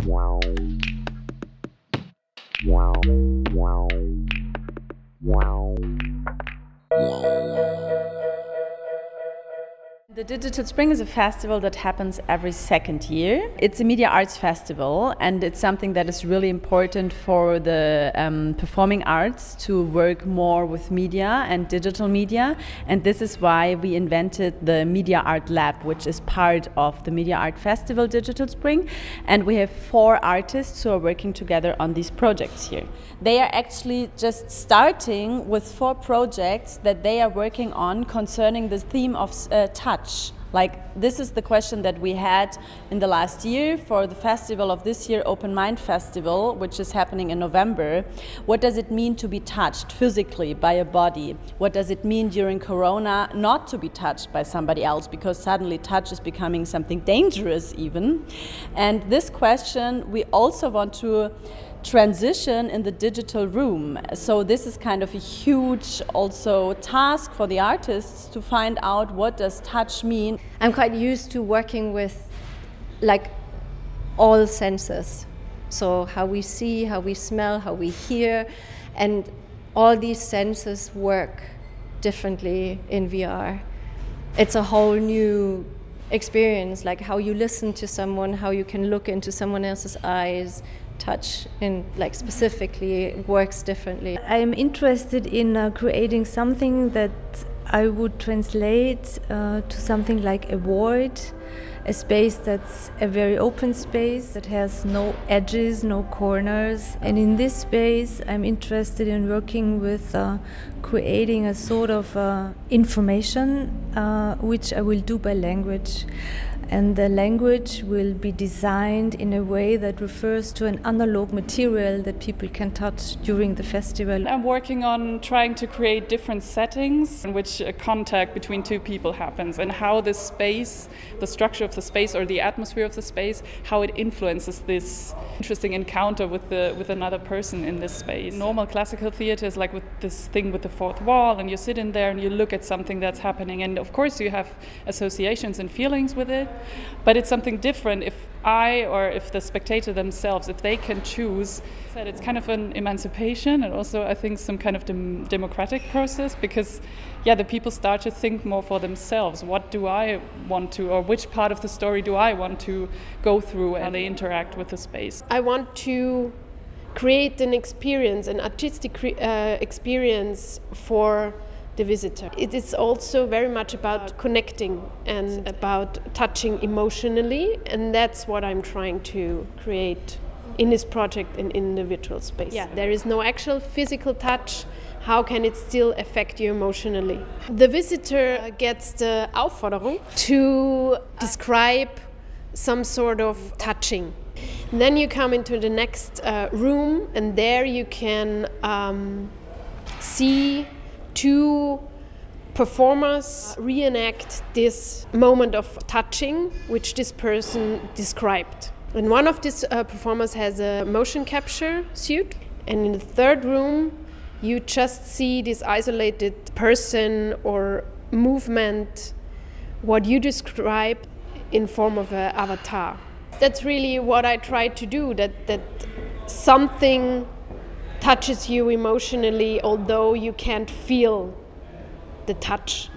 The Digital Spring is a festival that happens every second year. It's a media arts festival, and it's something that is really important for the performing arts to work more with media and digital media. And this is why we invented the Media Art Lab, which is part of the Media Art Festival Digital Spring. And we have 4 artists who are working together on these projects here. They are actually just starting with 4 projects that they are working on concerning the theme of touch. Like, this is the question that we had in the last year for the festival of this year, Open Mind Festival, which is happening in November. What does it mean to be touched physically by a body? What does it mean during Corona not to be touched by somebody else, because suddenly touch is becoming something dangerous even? And this question we also want to transition in the digital room. So this is kind of a huge also task for the artists to find out, what does touch mean? I'm quite used to working with like all senses. So how we see, how we smell, how we hear, and all these senses work differently in VR. It's a whole new experience, like how you listen to someone, how you can look into someone else's eyes. Touch in like specifically works differently. I'm interested in creating something that I would translate to something like a void, a space that's a very open space that has no edges, no corners. And in this space I'm interested in working with creating a sort of information which I will do by language. And the language will be designed in a way that refers to an analog material that people can touch during the festival. I'm working on trying to create different settings in which a contact between 2 people happens, and how this space, the structure of the space or the atmosphere of the space, how it influences this interesting encounter with another person in this space. Normal classical theater is like with this thing with the 4th wall, and you sit in there and you look at something that's happening, and of course you have associations and feelings with it. But it's something different if I or if the spectator themselves, if they can choose. It's kind of an emancipation, and also I think some kind of democratic process, because the people start to think more for themselves. What do I want to, or which part of the story do I want to go through, and they interact with the space. I want to create an experience, an artistic experience for the visitor. It is also very much about connecting and about touching emotionally, and that's what I'm trying to create in this project and in the virtual space. There is no actual physical touch. How can it still affect you emotionally? The visitor gets the Aufforderung to describe some sort of touching. And then you come into the next room, and there you can see 2 performers reenact this moment of touching which this person described. And one of these performers has a motion capture suit, and in the 3rd room you just see this isolated person or movement, what you describe in form of an avatar. That's really what I try to do, that something touches you emotionally, although you can't feel the touch.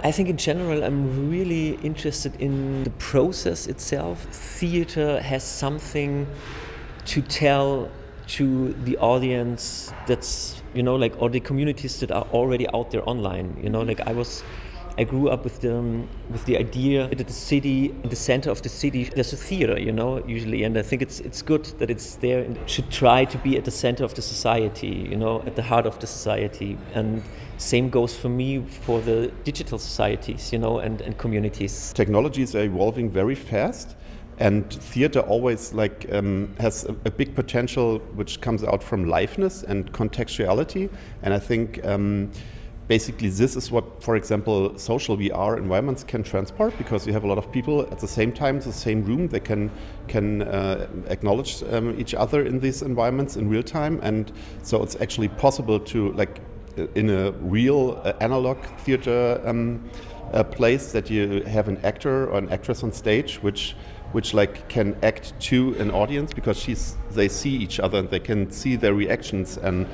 I think in general I'm really interested in the process itself. Theater has something to tell to the audience that's, like all the communities that are already out there online. Like I grew up with the idea that the city, in the center of the city, there's a theater, usually, and I think it's good that it's there, and it should try to be at the center of the society, at the heart of the society. And same goes for me for the digital societies, and communities. Technologies are evolving very fast, and theater always has a big potential which comes out from liveness and contextuality, and I think basically this is what, for example, social VR environments can transport, because you have a lot of people at the same time, the same room. They can acknowledge each other in these environments in real time, and so it's actually possible to, in a real analog theater place, that you have an actor or an actress on stage which which like can act to an audience because they see each other and they can see their reactions. And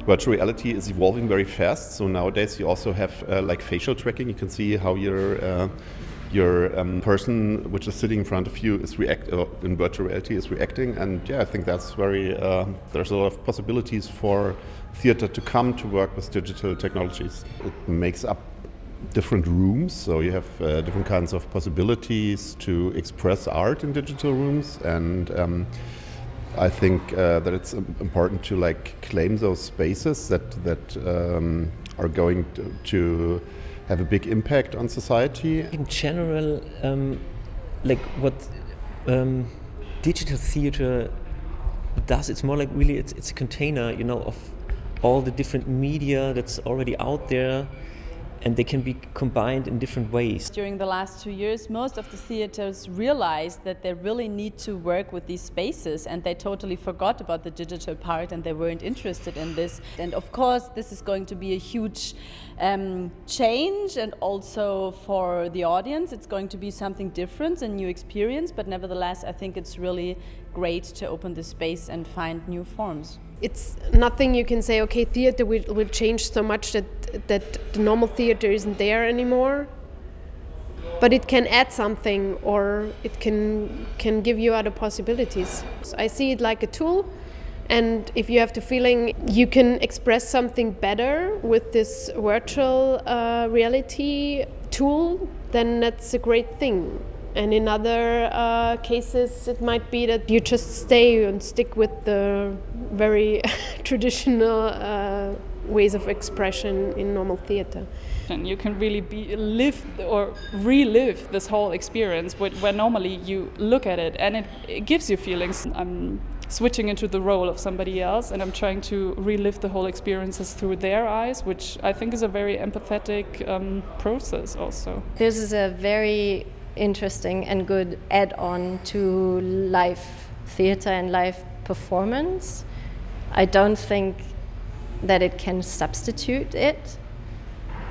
virtual reality is evolving very fast. So nowadays you also have like facial tracking. You can see how your person which is sitting in front of you is in virtual reality is reacting. And yeah, I think that's very there's a lot of possibilities for theater to come to work with digital technologies. It makes up different rooms, so you have different kinds of possibilities to express art in digital rooms, and I think that it's important to like claim those spaces that are going to have a big impact on society. In general, like what digital theater does, it's more like really it's a container, you know, of all the different media that's already out there, and they can be combined in different ways. During the last 2 years, most of the theaters realized that they really need to work with these spaces, and they totally forgot about the digital part and they weren't interested in this. And of course, this is going to be a huge change, and also for the audience, it's going to be something different, a new experience, but nevertheless, I think it's really great to open the space and find new forms. It's nothing you can say, okay, theater will change so much that the normal theater isn't there anymore. But it can add something, or it can give you other possibilities. So I see it like a tool, and if you have the feeling you can express something better with this virtual reality tool, then that's a great thing. And in other cases, it might be that you just stay and stick with the very traditional ways of expression in normal theater. And you can really live or relive this whole experience where normally you look at it and it gives you feelings. I'm switching into the role of somebody else, and I'm trying to relive the whole experiences through their eyes, which I think is a very empathetic process also. This is a very interesting and good add-on to live theater and live performance. I don't think that it can substitute it.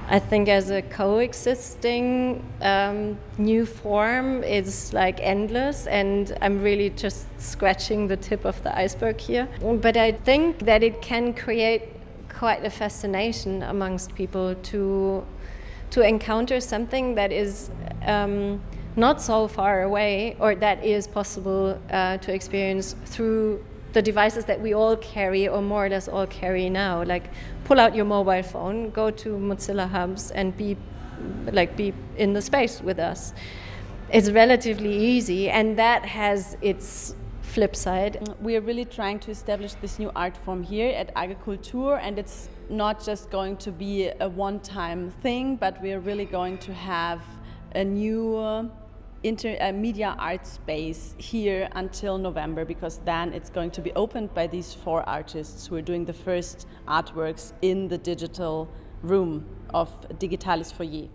I think as a coexisting new form, it's like endless, and I'm really just scratching the tip of the iceberg here. But I think that it can create quite a fascination amongst people to encounter something that is not so far away, or that is possible to experience through the devices that we all carry, or more or less all carry now. Like, pull out your mobile phone, go to Mozilla Hubs, and be in the space with us. It's relatively easy, and that has its flip side. We are really trying to establish this new art form here at AG Kultur, and it's not just going to be a one-time thing, but we are really going to have a new media art space here until November, because then it's going to be opened by these 4 artists who are doing the first artworks in the digital room of Digitales Foyer.